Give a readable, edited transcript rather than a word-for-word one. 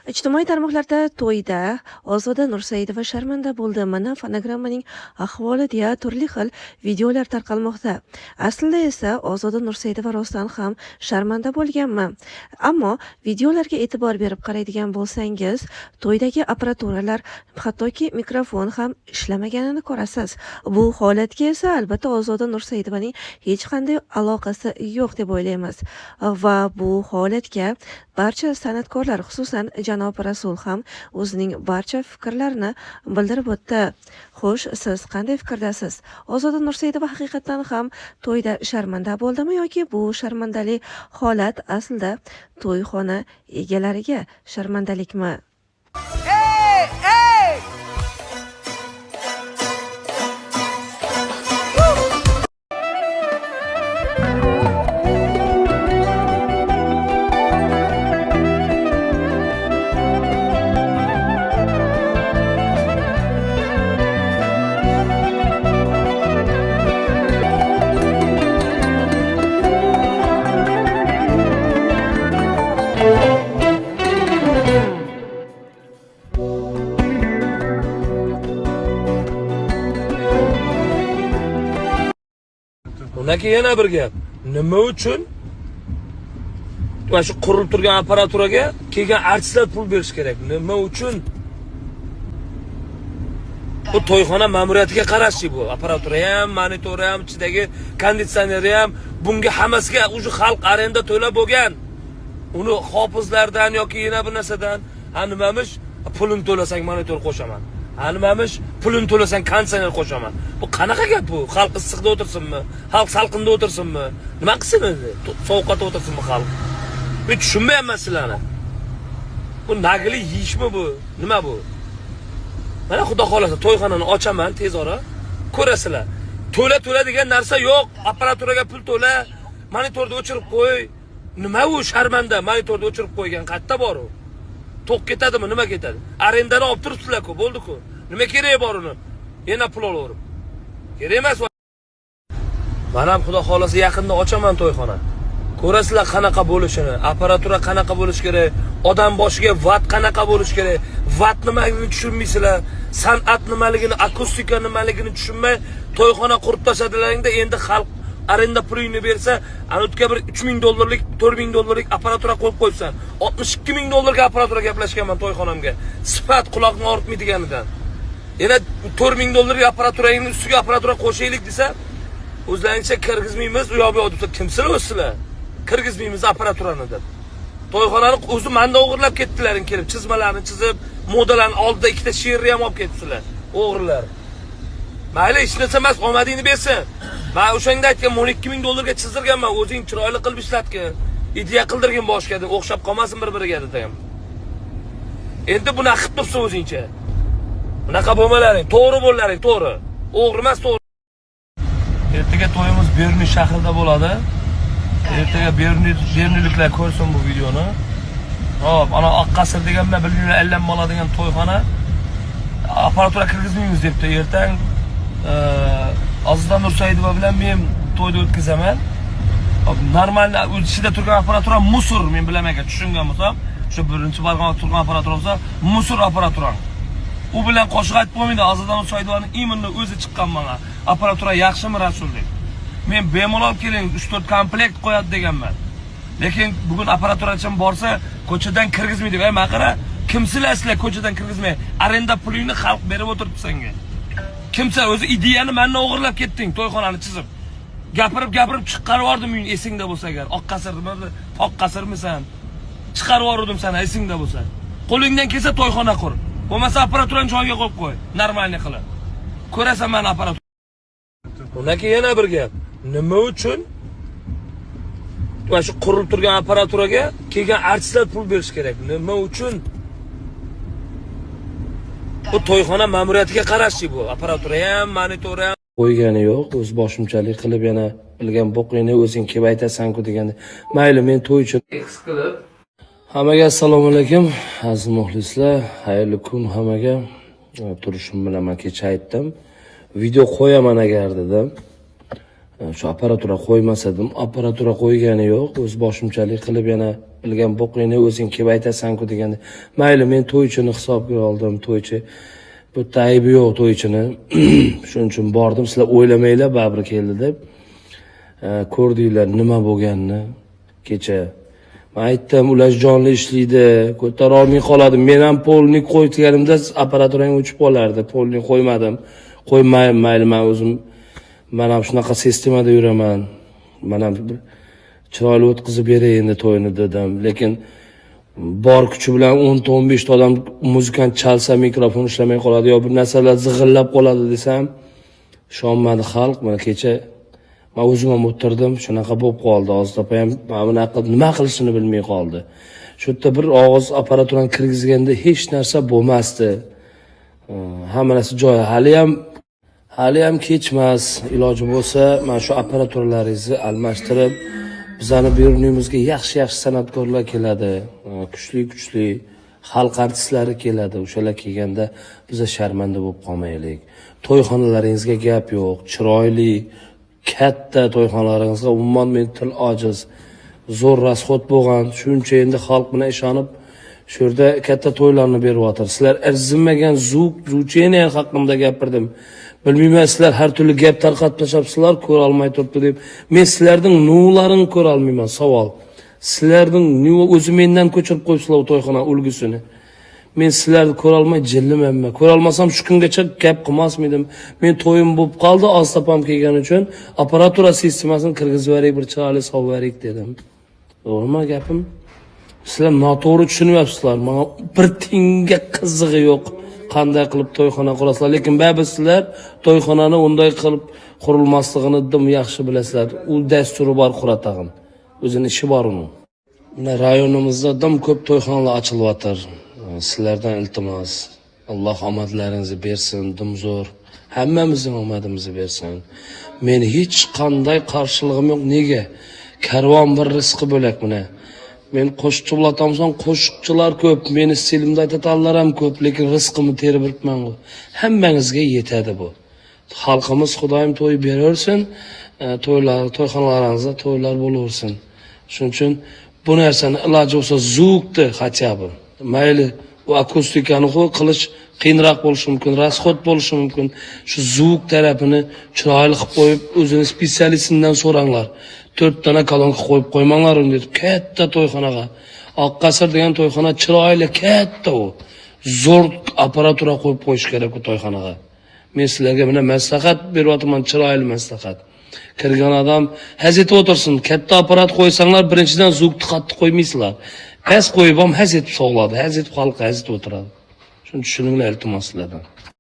Ijtimoiy tarmoqlarda to'yda Ozoda Nursaidova sharmanda bo'ldi. Mana fonogrammaning ahvoli deya turli xil videolar tarqalmoqda. Aslida esa Ozoda Nursaidova rostdan ham sharmanda bo'lganmi? Ammo videolarga e'tibor berib qaraydigan bo'lsangiz, to'ydagi apparaturalar, hattoki mikrofon ham ishlamaganini ko'rasiz. Bu holatga esa albatta Ozoda Nursaidovaning hech qanday aloqasi yo'q deb o'ylaymiz. Va bu holatga barcha san'atkorlar, xususan janob Rasul ham o'zining barcha fikrlarini bildirib o'tdi. Xo'sh, siz qanday fikrdasiz? Ozoda Nursaidova haqiqatan ham to'yda sharmanda bo'ldimi yoki bu sharmandali holat aslida to'yxona egalariga sharmandalikmi? Undan keyin yana bir gap. Nima uchun mana shu qurilib turgan apparaturaga kelgan artistlar pul berish kerak? Nima uchun? Bu to'yxona ma'muriyatiga qarashli bu. Apparatura ham, monitori ham, ichidagi konditsioneri ham, bunga hammasiga o'sha xalq arenda to'lab bo'lgan. Uni hofizlardan yoki yana bir narsadan, nimamish pulini to'lasang monitor qo'shaman. Nimamish pulini to'lasang konditsioner qo'shaman. Bu qanaqa gap bu? Xalq issiqda o'tirsinmi? Xalq salqinda o'tirsinmi? Nima qilsin o'zi? Sovuqda o'tirsinmi xalq? Men tushunmayapman sizlarni. Bu nagli yeyishmi bu? Nima bu? Mana xudo xolasa to'yxonani ochaman tez ora. Ko'rasizlar. To'la degan narsa yo'q. Apparaturaga pul to'la, monitorni o'chirib qo'y. Nima u sharmanda? Monitorni o'chirib qo'ygan qayerda bor u? To'q ketadimi, nima ketadi? Arendani olib turibsizlar-ku, bo'ldi-ku. Nima kerak bor uni? Yana pul olaverib. Kerak emas. Men ham xudo xolasa yaqinda ochaman to'yxona. Ko'rasizlar qanaqa bo'lishini, apparatura qanaqa bo'lish kerak, odam boshiga vat qanaqa bo'lish kerak, vat nimaligini tushunmaysizlar, san'at nimaligini, akustika nimaligini tushunmay to'yxona qurib tashladilaringda endi xalq arenda pulini bersa, anutga bir $3000, $4000 apparatura qo'yib qo'yibsan. $62000 apparatura gaplashganman to'yxonamga. Sifat quloqni og'ritmaydiganidan. Yana $4000 apparaturangni ustiga apparatura qo'shaylik desa, o'zlaringcha kirgizmaymiz, u yo'q deb kimsizlar o'zsizlar? Kirgizmaymiz apparaturani deb. To'yxonani o'zi menda o'g'irlab ketdilaring kelib, chizmalarni chizib, modalarni oldida ikkita she'rni ham olib ketdilar, o'g'irlar. Mayli, hech narsa emas, omadingni bersin. Men o'shanda aytgan $12000 ga chizdirganman, o'zing chiroyli qilib ishlatgin. Ideya qildirgin boshqa deb, o'xshab qolmasin bir-biriga dedim. Endi buni qilib tursa o'zingcha. Bunaqa bo'lmalaring, to'g'ri bo'llaring, to'g'ri. O'g'ri emas, to'g'ri. Ertaga to'yimiz Berni shahrida bo'ladi. Ertaga Berniliklar ko'rsin bu videoni. Hop, ana Oqqasr deganman, bilinglar, allan bola degan to'yxona. Apparatura kirgizmaymiz debdi. Ertang Ozoda Nursaidova bilan men to'yda o'tkazaman. Normal ichida turgan apparatura musor, men bilaman-ku, tushungan bo'lsam, shu birinchi barmoq turgan apparatura bo'lsa, musor apparatura. U bilan qo'shiq aytib bo'lmaydi. Ozoda Nursaidovaning imonini o'zi chiqqan mana. Apparatura yaxshimi Rasul deb. Men bemalol keling 3-4 komplekt qo'yadi deganman. Lekin bugun apparaturachi borsa, ko'chadan kirgizmaydi. Ey, men qara, kimsizlar sizlar ko'chadan kirgizmay, arenda pulingni xalq berib o'tiribdi senga. Kimsa o'zi ideyani mendan o'g'irlab ketding, to'yxonani chizib. Gapirib chiqarib yubordim, esingda bo'lsa agar. Oqqasrmi, Toqqasrmisan? Chiqarib yubordim seni esingda bo'lsa. Qo'lingdan kelsa to'yxona qur. Bo'lmasa apparaturani joyiga qo'yib qo'y, normalni qilib. Ko'rasan men apparatura. Undan keyin yana bir gap. Nima uchun mana shu qurilib turgan apparaturaga kelgan artistlar pul berish kerak? Nima uchun? Bu to'yxona ma'muriyatiga qarashli bu. Apparatura ham, monitori ham qo'ygani yo'q, o'z boshimchalik qilib yana bilgan boqingni o'zing kelib aytasan-ku deganda. Mayli, men to'y uchun X qilib. Hammaga assalomu alaykum, aziz muxlislar, xayrli kun hammaga. Turishim bilan men kecha aytdim. Video qo'yaman agar dedim. Shu apparatura qo'ymasadim, apparatura qo'ygani yo'q, o'z boshimchalik qilib yana bilgan boqingni o'zing kelib aytasan-ku deganda, mayli men to'ychini hisobga oldim, to'ychi bu aybi yo'q to'ychini. Shuning uchun bordim, sizlar o'ylamanglar, baribir keldi deb. Ko'rdinglar nima bo'lganini kecha. Men aytdim, ular jonli ishlaydi, ko'tara olmay qoladi. Men ham polnik qo'yganimda apparaturam o'chib qolardi. Polnik qo'ymadim. Qo'ymayman, mayli men o'zim mana shunaqa sistemada yuraman. Mana chiroyli o'tkazib beray endi to'yini dedim. Lekin bor kuchi bilan 10-15 ta odam muzikani chalsa, mikrofon ishlamay qoladi yo bir narsalar zig'illab qoladi desam, ishonmadi xalq. Mana kecha men o'zim ham o'tirdim, shunaqa bo'lib qoldi. Oztopa ham mana nima qilishini bilmay qoldi. Shu yerda bir og'iz apparaturani kirgizganda hech narsa bo'lmasdi. Hamma narsa joyi. Hali ham kechmas. Iloji bo'lsa, mana shu apparaturalaringizni almashtirib, bizani buyurunimizga yaxshi san'atkorlar keladi. Kuchli xalq artistlari keladi. O'shalar kelganda biz sharmanda bo'lib qolmaylik. To'yxonalaringizga gap yo'q. Chiroyli katta to'yxonalaringizga umuman men til ojiz. Zo'r rasxod bo'lgan. Shuncha endi xalq bilan ishonib shu yerda katta to'ylarni beryapti. Sizlar arzimagan zucheni haqimda gapirdim. Bilmayman, sizlar har turli gap tarqatib tashlabsizlar, ko'ra olmay turibdi deb. Men sizlarning nuvlarini ko'ra olmayman, savol. Sizlarning nuvi o'zi mendan ko'chirib qo'yibsizlar to'yxona ulgusini. Men sizlarni ko'ra olmay jillamayman. Ko'ra olmasam shu kungacha gap qilmasmidim. Men to'yim bo'lib qoldi, Oztopam kelgani uchun apparatura sistemasini kirgizib beray, bir chiroyli solib beray dedim. To'g'rimi gapim? Sizlar noto'g'ri tushunyapsizlar. Menga bir tinga qizig'i yo'q. Qanday qilib to'yxona qurasizlar, lekin baribir sizlar to'yxonani unday qilib qurilmasligini dim yaxshi bilasizlar. U dasturi bor quratag'in. O'zining ishi bor uni. Mana rayonimizda dim ko'p to'yxonalar ochilyapti. Sizlardan iltimos, Alloh omadlaringizni bersin, dim zo'r. Hammamizning omadimizni bersin. Men hech qanday qarshiligim yo'q. Nega? Karvon bir rizqi bo'lak mana. Men qo'shiqchi bo'latamsan, qo'shiqchilar ko'p, meni stilimda aytatanlar ham ko'p, lekin rizqimni terib yuribman. Hammangizga yetadi bu. Xalqimiz Xudoyim to'y beraversin, to'yxonalaringizda to'ylar bo'laversin. Shuning uchun bu narsani iloji bo'lsa zukni xachabi. Mayli u akustikani qilish qiyinroq bo'lishi mumkin, rasxod bo'lishi mumkin. Shu zvuk tarafini chiroyli qilib qo'yib, o'zini specialistidan so'ranglar. 4 dona kolonka qo'yib qo'ymanglar uni deb. Katta to'yxonaga. Oqqasr degan to'yxona chiroyli, katta u. Zo'r apparatura qo'yib qo'yish kerak u to'yxonaga. Men sizlarga buni maslahat beryapman, chiroyli maslahat. Kirgan odam hazit o'tirsin. Katta apparat qo'ysanglar, birinchidan zvukni qattiq qo'ymaysizlar. Past qo'yib ham hazit sog'ladi, hazit xalq hazit o'tiradi. Shuni tushuninglar iltimos sizlardan.